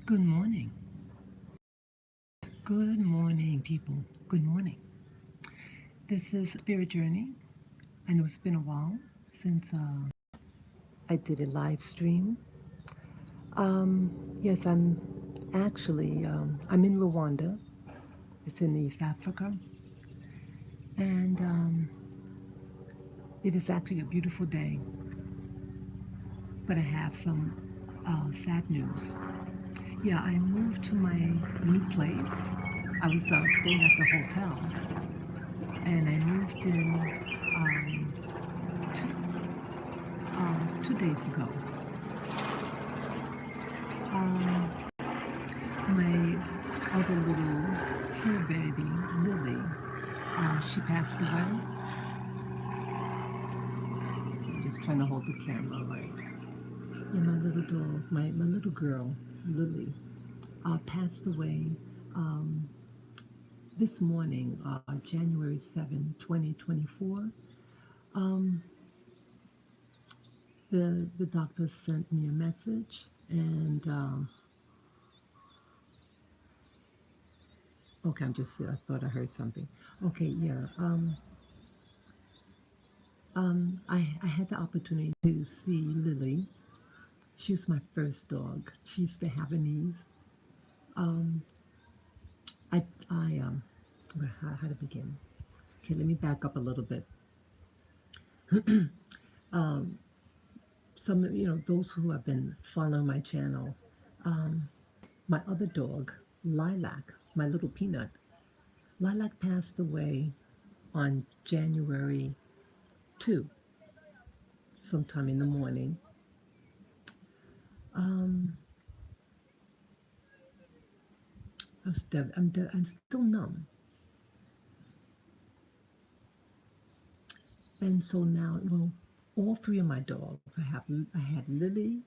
Good morning. Good morning, people. Good morning. This is Spirit Journey. I know it's been a while since I did a live stream. Yes, I'm in Rwanda. It's in East Africa, and it is actually a beautiful day. But I have some sad news. Yeah, I moved to my new place. I was staying at the hotel, and I moved in two, 2 days ago. Um, my other little fur baby, Lily, she passed away. I'm just trying to hold the camera right. And my little dog, my little girl, Lily, passed away um, this morning, January 7, 2024. Um, the doctor sent me a message, and okay, I thought I heard something. Okay, yeah. I had the opportunity to see Lily. She's my first dog. She's the Havanese. Um, I how to begin? Okay, let me back up a little bit. um, those who have been following my channel, um, my other dog, Lilac, my little peanut, Lilac passed away on January 2, sometime in the morning. Um, I'm still numb. And so now, well, all three of my dogs, I had Lily,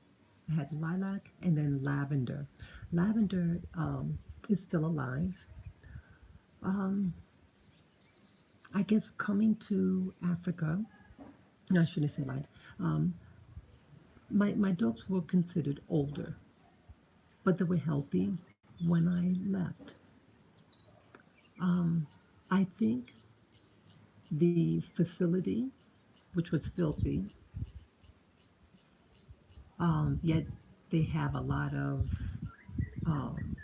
I had Lilac, and then Lavender. Lavender is still alive. Um, I guess coming to Africa, no, I shouldn't say live. Um, my dogs were considered older, but they were healthy when I left. Um, I think the facility, which was filthy, yet they have a lot of um,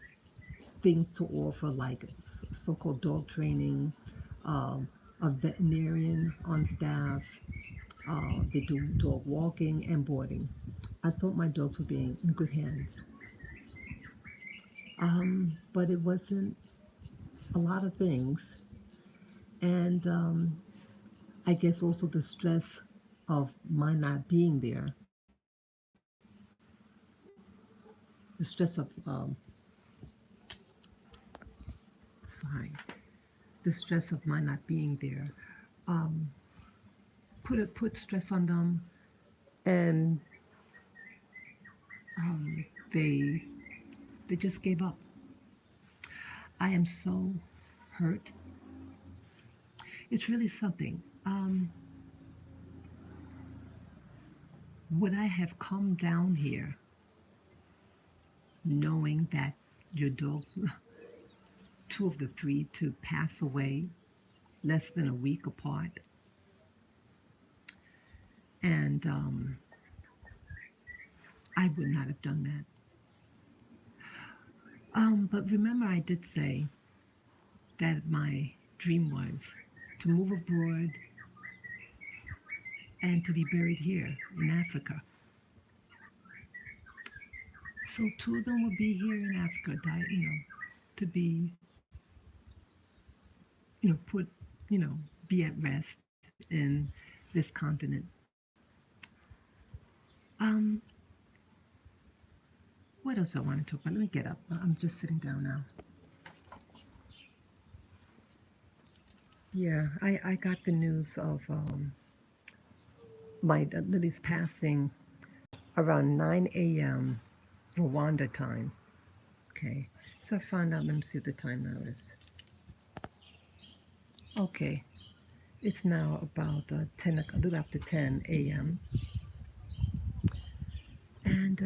things to offer, like so-called dog training, um, a veterinarian on staff. They do dog walking and boarding. I thought my dogs were being in good hands, but it wasn't a lot of things, and I guess also the stress of my not being there, the stress of sorry, the stress of my not being there, um, put stress on them, and um, they they just gave up. I am so hurt. It's really something. Would I have come down here knowing that your dogs, two of the three, to pass away less than a week apart? And I would not have done that. But remember, I did say that my dream was to move abroad and to be buried here in Africa. So two of them will be here in Africa, to be, put, be at rest in this continent. Um, what else I want to talk about? Let me get up. I'm just sitting down now. Yeah, I got the news of my Lily's passing around 9 a.m. Rwanda time. Okay, so I found out. Let me see what the time now is. Okay, it's now about a little after 10 a.m. And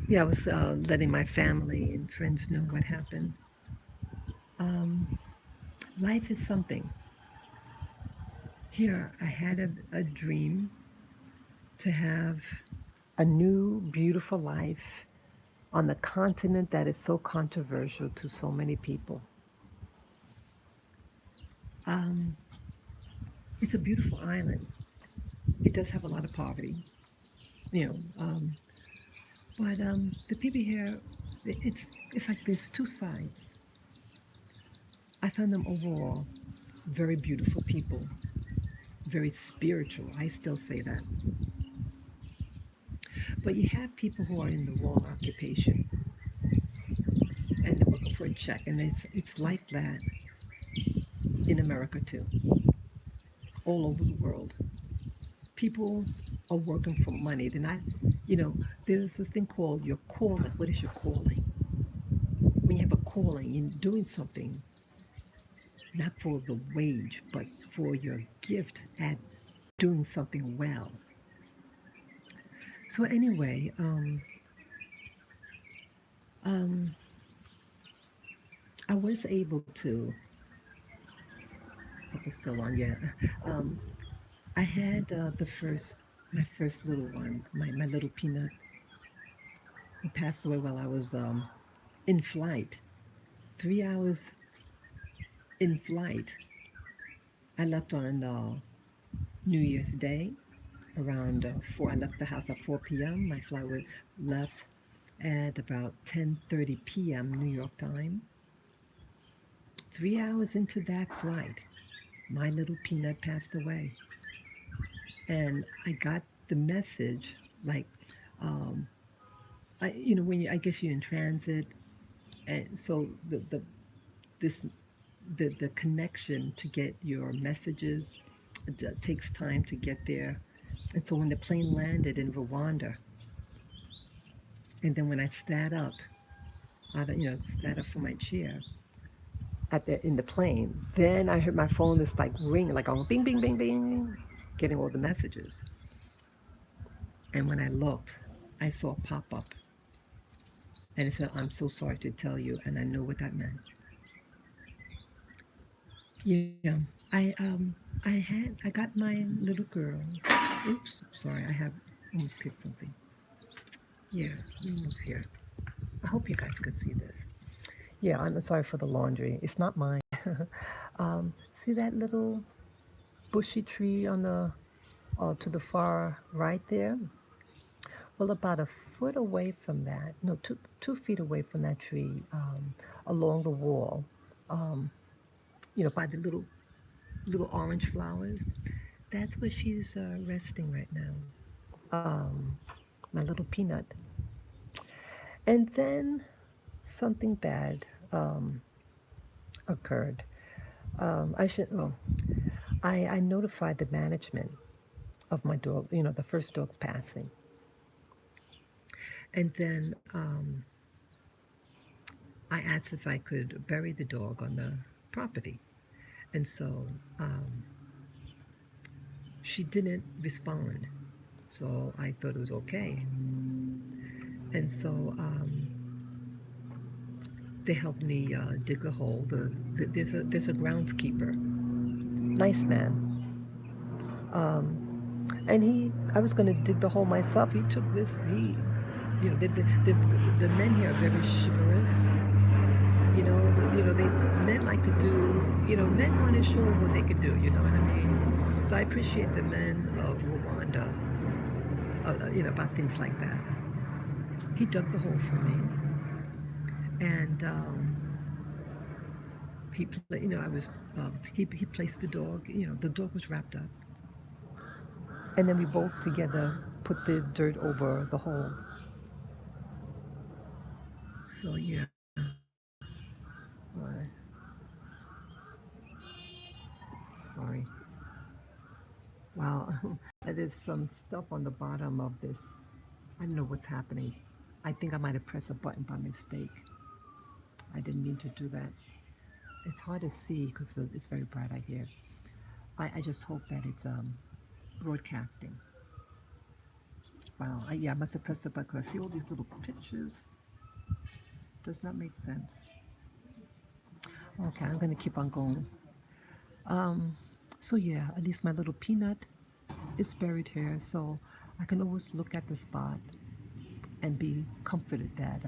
Yeah, I was letting my family and friends know what happened. Um, Life is something. Here, I had a dream to have a new, beautiful life on the continent that is so controversial to so many people. Um, it's a beautiful island. It does have a lot of poverty, you know, but the people here, it's like there's two sides. I found them overall very beautiful people, very spiritual. I still say that. But you have people who are in the wrong occupation and they're looking for a check, and it's like that in America too, all over the world. People are working for money. They're not, you know, there's this thing called your calling. What is your calling? When you have a calling, you're doing something not for the wage, but for your gift at doing something well. So anyway, um, I was able to. Hope it's still on. Yeah, um, I had my first little one, my little peanut, who passed away while I was in flight. 3 hours in flight. I left on New Year's Day around 4. I left the house at 4 p.m. My flight was left at about 10:30 p.m. New York time. 3 hours into that flight, my little peanut passed away, and I got the message like, um, when I guess you're in transit, and so this the connection to get your messages takes time to get there. And so when the plane landed in Rwanda, and then when I sat up, sat up from my chair in the plane, then I heard my phone just like ring, like going bing, bing, bing, bing, getting all the messages. And when I looked, I saw a pop up, and it said, "I'm so sorry to tell you," and I knew what that meant. Yeah, I got my little girl. Oops, sorry, I have almost hit something. Yeah, let me move here. I hope you guys can see this. Yeah, I'm sorry for the laundry. It's not mine. See that little bushy tree on the to the far right there? Well, about a foot away from that, no, 2 feet away from that tree, along the wall, um, by the little orange flowers. That's where she's resting right now. My little peanut. And then something bad um, occurred. Well, I notified the management of my dog, the first dog's passing. And then I asked if I could bury the dog on the property. And so um, she didn't respond. So I thought it was okay. And so they helped me dig a hole. There's a groundskeeper, nice man. And I was going to dig the hole myself. He took this. The men here are very chivalrous. They men like to do. Men want to show what they can do. You know what I mean? So I appreciate the men of Rwanda. About things like that. He dug the hole for me, and I was. He placed the dog. The dog was wrapped up, and then we both together put the dirt over the hole. So yeah. Right. Sorry. Wow. There's some stuff on the bottom of this. I don't know what's happening. I think I might have pressed a button by mistake. I didn't mean to do that. It's hard to see because it's very bright out here. I just hope that it's broadcasting. Wow. Yeah, I must have pressed the button because I see all these little pictures. Does not make sense. Okay, I'm going to keep on going. Um, so yeah, at least my little peanut is buried here, so I can always look at the spot and be comforted that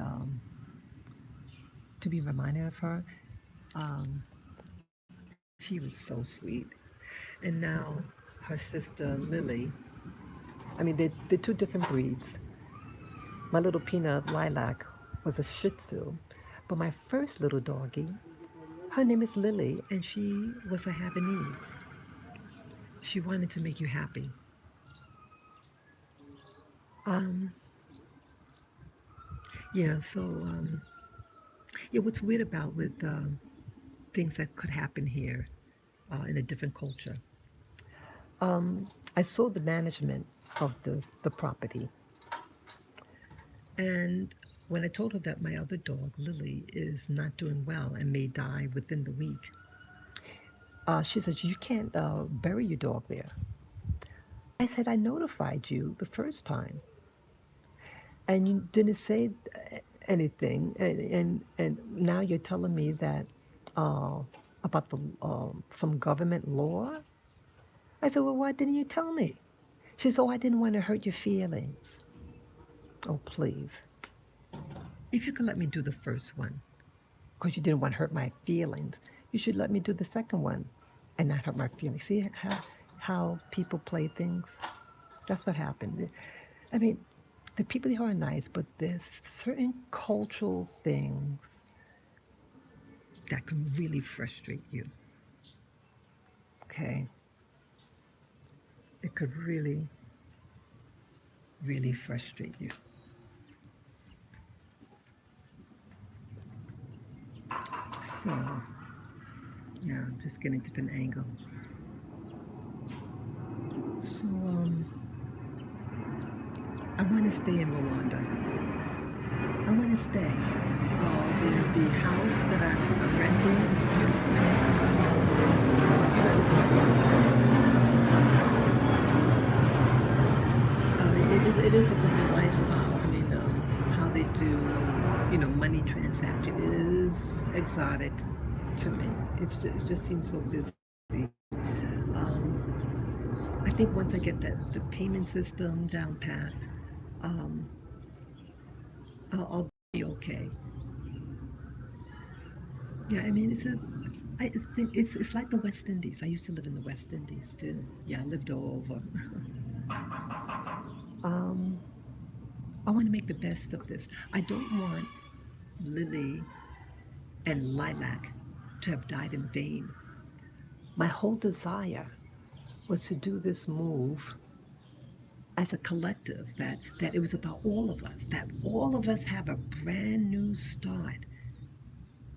to be reminded of her. Um, she was so sweet. And now her sister Lily, I mean, they're two different breeds. My little peanut Lilac was a Shih Tzu, but my first little doggie, her name is Lily, and she was a Havanese. She wanted to make you happy. Um, yeah, so yeah, what's weird about with things that could happen here in a different culture. I saw the management of the property, and when I told her that my other dog, Lily, is not doing well and may die within the week, she said, "You can't bury your dog there." I said, "I notified you the first time, and you didn't say anything, and now you're telling me that uh, about the some government law." I said, "Well, why didn't you tell me?" She said, "Oh, I didn't want to hurt your feelings." Oh, please. If you could let me do the first one, because you didn't want to hurt my feelings, you should let me do the second one and not hurt my feelings. See how people play things? That's what happened. I mean, the people here are nice, but there's certain cultural things that can really frustrate you. Okay? It could really, really frustrate you. So, yeah, I'm just getting a different angle. So, I want to stay in Rwanda. I want to stay. The house that I'm renting is beautiful. It's a beautiful place. It is a different lifestyle. I mean, how they do, money transaction is exotic to me. It just seems so busy. I think once I get the payment system down pat, um, I'll be okay. Yeah, I mean, I think it's like the West Indies. I used to live in the West Indies too. Yeah, I lived all over. um, I want to make the best of this. I don't want Lily and Lilac to have died in vain. My whole desire was to do this move as a collective, that it was about all of us, that all of us have a brand new start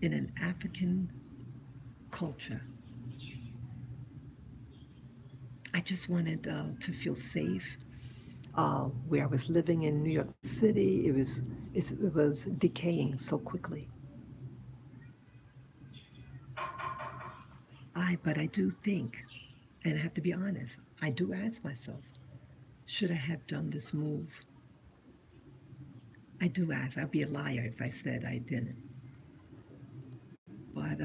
in an African culture. I just wanted to feel safe. Where I was living in New York City, it was decaying so quickly. But I do think, and I have to be honest, I do ask myself, should I have done this move? I do ask. I'd be a liar if I said I didn't. But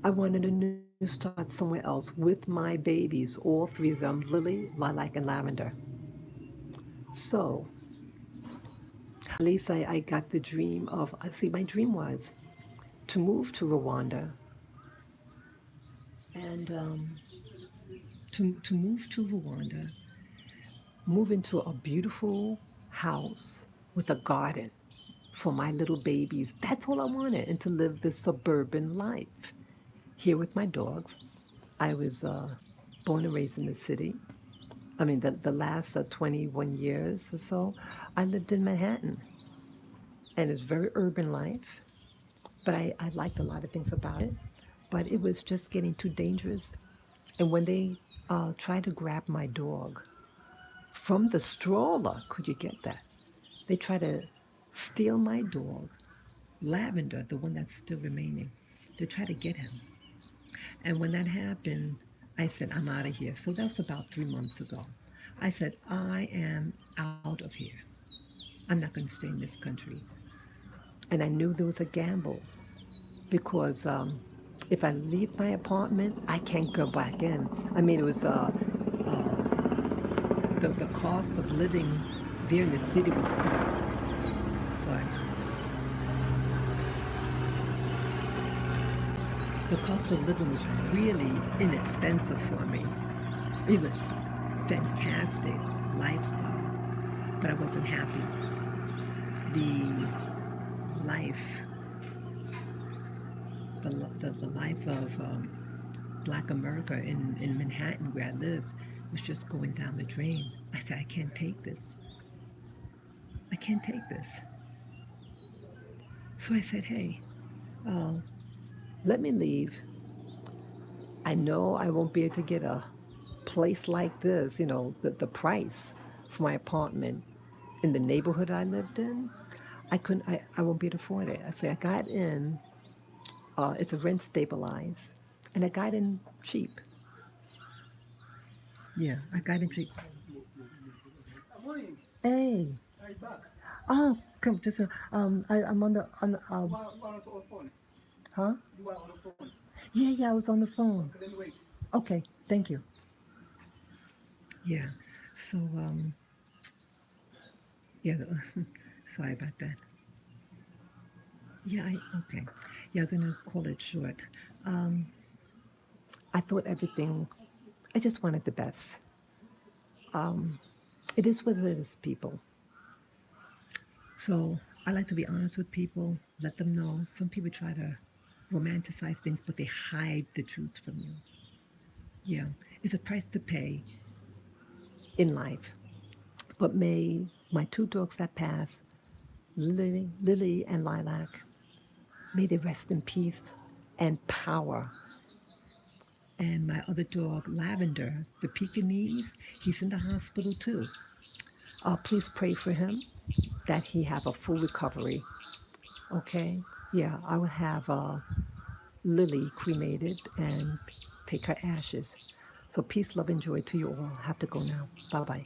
I wanted a new start somewhere else with my babies, all three of them, Lily, Lilac, and Lavender. So at least I got the dream of, see, my dream was to move to Rwanda and to move to Rwanda, move into a beautiful house with a garden for my little babies. That's all I wanted, and to live this suburban life here with my dogs. I was born and raised in the city. I mean, the last 21 years or so, I lived in Manhattan, and it's very urban life. But I liked a lot of things about it. But it was just getting too dangerous. And when they tried to grab my dog from the stroller, could you get that? They tried to steal my dog, Lavender, the one that's still remaining. They tried to get him. And when that happened, I said, I'm out of here. So that was about 3 months ago. I said, I am out of here. I'm not going to stay in this country. And I knew there was a gamble because if I leave my apartment, I can't go back in. I mean, it was the cost of living there in the city was sorry. The cost of living was really inexpensive for me. It was fantastic lifestyle, but I wasn't happy. The life, the life of Black America in Manhattan, where I lived, was just going down the drain. I said, I can't take this. I can't take this. So I said, hey, uh, let me leave. I know I won't be able to get a place like this, the price for my apartment in the neighborhood I lived in. I won't be able to afford it. I say I got in, it's a rent stabilized, and I got in cheap. Yeah, I got in cheap. Hey, oh, come, just, I'm on the, huh? Yeah, yeah, I was on the phone. Okay, thank you. Yeah, so, yeah, sorry about that. Yeah, okay. Yeah, I'm gonna call it short. Um, I thought everything, I just wanted the best. Um, it is what it is, people. So I like to be honest with people, let them know. Some people try to romanticize things, but they hide the truth from you. Yeah, it's a price to pay in life. But may my two dogs that pass, Lily and Lilac, may they rest in peace and power. And my other dog, Lavender, the Pekingese, he's in the hospital too. Please pray for him that he have a full recovery. Okay? Yeah, I will have Lily cremated and take her ashes. So peace, love, and joy to you all. Have to go now. Bye bye.